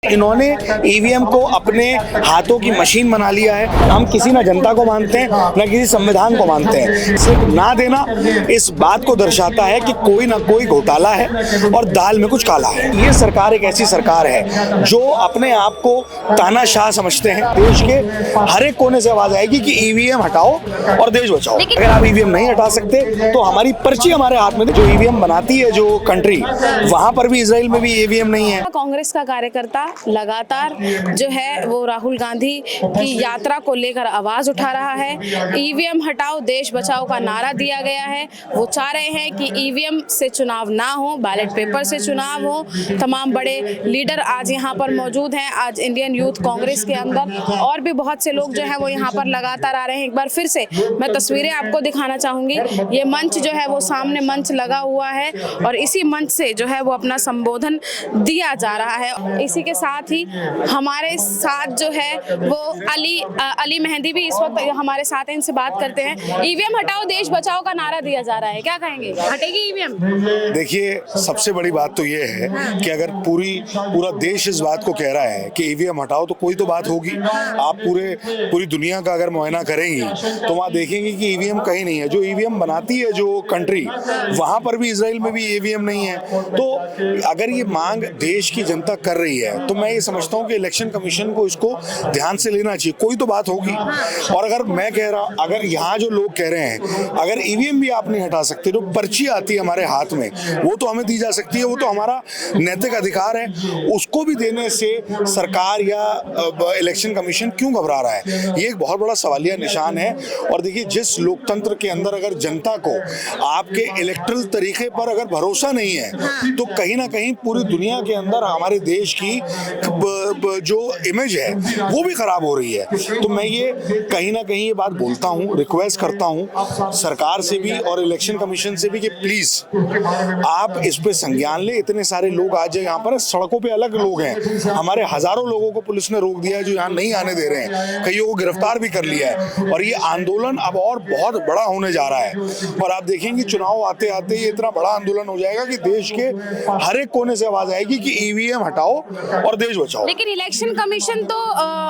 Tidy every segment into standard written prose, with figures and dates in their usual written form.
इन्होंने ईवीएम को अपने हाथों की मशीन बना लिया है। हम किसी ना जनता को मानते हैं ना किसी संविधान को मानते हैं। सिर्फ ना देना इस बात को दर्शाता है कि कोई ना कोई घोटाला है और दाल में कुछ काला है। ये सरकार एक ऐसी सरकार है जो अपने आप को तानाशाह समझते हैं। देश के हर एक कोने से आवाज आएगी कि ईवीएम हटाओ और देश बचाओ। अगर आप ईवीएम नहीं हटा सकते तो हमारी पर्ची हमारे हाथ में, जो ईवीएम बनाती है जो कंट्री, वहां पर भी इजराइल में भी ईवीएम नहीं है। कांग्रेस का कार्यकर्ता लगातार जो है वो राहुल गांधी की यात्रा को लेकर आवाज उठा रहा है। ईवीएम हटाओ देश बचाओ का नारा दिया गया है। वो चाह रहे हैं कि ईवीएम से चुनाव ना हो, बैलेट पेपर से चुनाव हो। तमाम बड़े लीडर आज यहाँ पर मौजूद हैं। आज इंडियन यूथ कांग्रेस के अंदर और भी बहुत से लोग जो है वो यहाँ पर लगातार आ रहे हैं। एक बार फिर से मैं तस्वीरें आपको दिखाना चाहूंगी। ये मंच जो है वो सामने मंच लगा हुआ है और इसी मंच से जो है वो अपना संबोधन दिया जा रहा है। इसी के साथ ही हमारे साथ जो है वो अली मेहंदी भी इस वक्त हमारे साथ हैं। इनसे बात करते हैं। ईवीएम हटाओ देश बचाओ का नारा दिया जा रहा है, क्या कहेंगे, हटेगी ईवीएम? देखिए, सबसे बड़ी बात तो ये है कि अगर पूरा देश इस बात को कह रहा है कि ईवीएम हटाओ तो कोई तो बात होगी। आप पूरी दुनिया का अगर मुआयना करेंगी तो वहाँ देखेंगे कि ईवीएम कहीं नहीं है। जो ईवीएम बनाती है जो कंट्री, वहां पर भी इजराइल में भी ईवीएम नहीं है। तो अगर ये मांग देश की जनता कर रही है तो मैं ये समझता हूँ कि इलेक्शन कमीशन को इसको ध्यान से लेना चाहिए। कोई तो बात होगी। और अगर मैं कह रहा, अगर यहाँ जो लोग कह रहे हैं अगर ईवीएम भी आप नहीं हटा सकते, जो पर्ची आती है हमारे हाथ में वो तो हमें दी जा सकती है, वो तो हमारा नैतिक अधिकार है। उसको भी देने से सरकार या इलेक्शन कमीशन क्यों घबरा रहा है, ये एक बहुत बड़ा सवालिया निशान है। और देखिए, जिस लोकतंत्र के अंदर अगर जनता को आपके इलेक्ट्रल तरीके पर अगर भरोसा नहीं है तो कहीं ना कहीं पूरी दुनिया के अंदर हमारे देश की जो इमेज है वो भी खराब हो रही है। तो मैं ये कहीं ना कहीं ये बात बोलता हूँ, रिक्वेस्ट करता हूँ सरकार से भी और इलेक्शन कमीशन से भी कि प्लीज आप इस पे संज्ञान ले। इतने सारे लोग आज यहाँ पर सड़कों पे अलग लोग हैं, हमारे हजारों लोगों को पुलिस ने रोक दिया है जो यहाँ नहीं आने दे रहे हैं, कईयों को गिरफ्तार भी कर लिया है। और ये आंदोलन अब और बहुत बड़ा होने जा रहा है और आप देखेंगे चुनाव आते आते ये इतना बड़ा आंदोलन हो जाएगा कि देश के हर एक कोने से आवाज आएगी कि ईवीएम हटाओ और देश बचाओ। लेकिन इलेक्शन कमीशन तो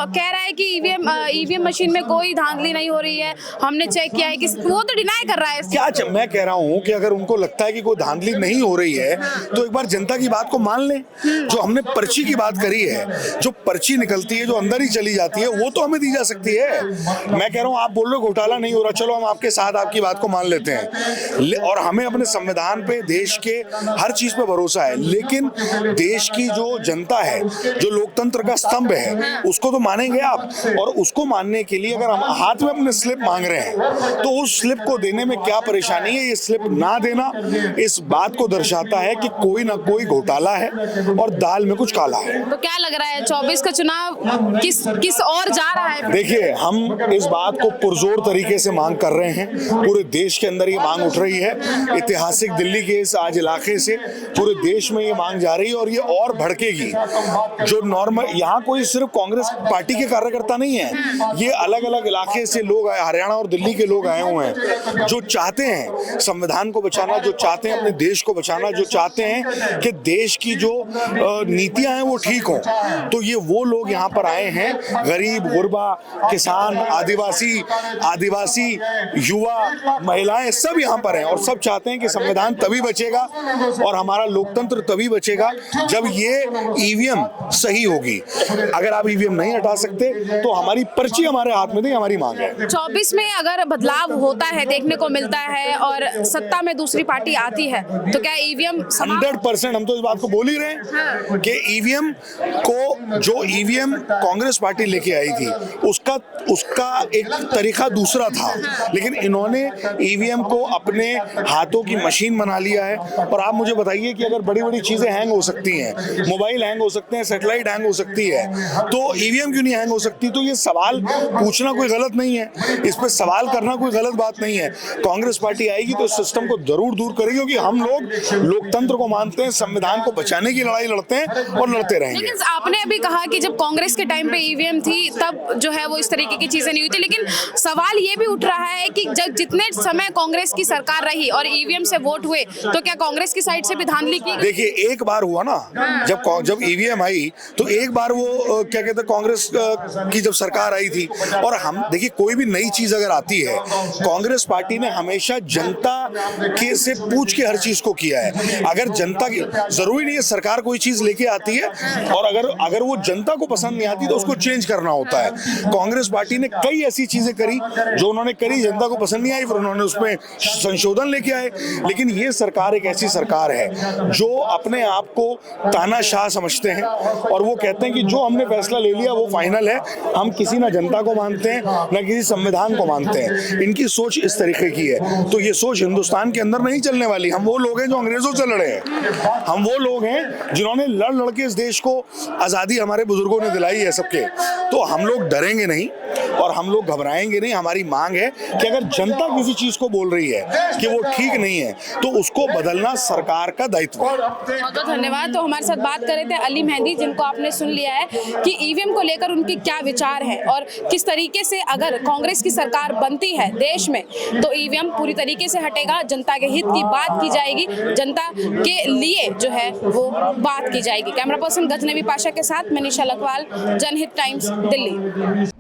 कह रहा है कि ईवीएम मशीन में कोई धांधली नहीं हो रही है, हमने चेक किया है, कि वो तो डिनाई कर रहा है। क्या मैं कह रहा हूँ कि अगर उनको लगता है कि कोई धांधली नहीं हो रही है तो एक बार जनता की बात को मान लें। जो हमने पर्ची की बात करी है, जो पर्ची निकलती है जो अंदर ही चली जाती है वो तो हमें दी जा सकती है। मैं कह रहा हूँ, आप बोल रहे हो घोटाला नहीं हो रहा, चलो हम आपके साथ आपकी बात को मान लेते हैं। और हमें अपने संविधान पे, देश के हर चीज पे भरोसा है, लेकिन देश की जो जनता है, जो लोकतंत्र का स्तंभ है, उसको तो मानेंगे आप। और उसको मानने के लिए अगर हम हाथ में अपने स्लिप मांग रहे हैं तो उस स्लिप को देने में क्या परेशानी है। ये स्लिप ना देना इस बात को दर्शाता है कि कोई ना कोई घोटाला है और दाल में कुछ काला है। तो क्या लग रहा है 24 का चुनाव किस ओर जा रहा है? देखिए, हम इस बात को पुरजोर तरीके से मांग कर रहे हैं। पूरे देश के अंदर ये मांग उठ रही है। ऐतिहासिक दिल्ली के इस आज इलाके से पूरे देश में ये मांग जा रही है और ये और भड़केगी। जो नॉर्मल, यहाँ कोई सिर्फ कांग्रेस पार्टी के कार्यकर्ता नहीं है, ये अलग अलग इलाके से लोग आए, हरियाणा और दिल्ली के लोग आए हुए हैं जो चाहते हैं संविधान को बचाना, जो चाहते हैं अपने देश को बचाना, जो चाहते हैं कि देश की जो नीतियां हैं वो ठीक हो। तो ये वो लोग यहाँ पर आए हैं, गरीब, गुरबा, किसान, आदिवासी, युवा, महिलाएं, सब यहाँ पर हैं और सब चाहते हैं कि संविधान तभी बचेगा और हमारा लोकतंत्र तभी बचेगा जब ये ईवीएम सही होगी। अगर आप ईवीएम नहीं हटा सकते तो हमारी पर्ची हमारे हाथ में दे, हमारी मांग है। 24 में अगर बदलाव होता है, देखने को मिलता है और सत्ता में दूसरी पार्टी आती है तो क्या ईवीएम 100% हम तो इस बात को बोल ही रहे हैं कि ईवीएम को, जो ईवीएम कांग्रेस पार्टी लेके आई थी उसका एक तरीका दूसरा था, लेकिन इन्होंने ईवीएम को अपने हाथों की मशीन बना लिया है। और आप मुझे बताइए कि अगर बड़ी बड़ी चीजें हैंग हो सकती हैं, मोबाइल हैंग हो सकते हैं, सैटेलाइट हैंग हो सकती है, तो ईवीएम क्यों नहीं हैंग हो सकती? तो ये सवाल पूछना कोई गलत नहीं है, इस पर सवाल करना कोई गलत बात नहीं है। कांग्रेस पार्टी आएगी तो इस सिस्टम को जरूर दूर करेगी, क्योंकि हम लोग लोकतंत्र को मानते हैं, संविधान को बचाने की लड़ाई लड़ते हैं और लड़ते रहेंगे। लेकिन आपने अभी कहा कि जब कांग्रेस के टाइम पे ईवीएम थी तब जो है वो इस तरीके की चीजें नहीं हुई थी, लेकिन सवाल ये भी उठ रहा है कि जब जितने समय कांग्रेस की सरकार रही और ईवीएम से वोट हुए तो क्या कांग्रेस की साइड से भी धांधली की? देखिए, एक बार हुआ ना, जब ईवीएम आई तो एक बार वो क्या कहते हैं कांग्रेस की जब सरकार आई थी, और हम देखिए कोई भी नई चीज अगर आती है, कांग्रेस पार्टी ने हमेशा जनता के से पूछ के हर चीज को किया है। अगर जनता की जरूरी नहीं है सरकार कोई चीज लेके आती है और अगर वो जनता को पसंद नहीं आती तो उसको चेंज करना होता है। कांग्रेस पार्टी ने कई ऐसी चीजें करी जो उन्होंने करी, जनता को पसंद नहीं आई, फिर उन्होंने उसमें संशोधन लेके आए। लेकिन ये सरकार एक ऐसी सरकार है जो अपने आप को तानाशाह समझते हैं और वो कहते हैं कि जो हमने फैसला ले लिया वो फाइनल है। हम किसी ना जनता को मानते हैं ना किसी संविधान को मानते हैं। इनकी सोच इस तरीके की है, तो ये सोच हिंदुस्तान के अंदर नहीं चलने वाली। हम वो लोग हैं जो अंग्रेजों से लड़े हैं, हम वो लोग हैं जिन्होंने लड़ लड़ के इस देश को आजादी हमारे बुजुर्गों ने दिलाई है सबके। तो हम लोग डरेंगे नहीं और हम लोग घबराएंगे नहीं। हमारी मांग है कि अगर जनता किसी चीज को बोल रही है कि वो ठीक नहीं है तो उसको बदलना सरकार का दायित्व है। बहुत धन्यवाद। तो हमारे साथ बात कर रहे थे अली मेहंदी, जिनको आपने सुन लिया है कि ईवीएम को लेकर उनके क्या विचार हैं और किस तरीके से अगर कांग्रेस की सरकार बनती है देश में तो ईवीएम पूरी तरीके से हटेगा, जनता के हित की बात की जाएगी, जनता के लिए जो है वो बात की जाएगी। कैमरा पर्सन गजनवी पाशा के साथ मनीषा लखवाल, जनहित टाइम्स, दिल्ली।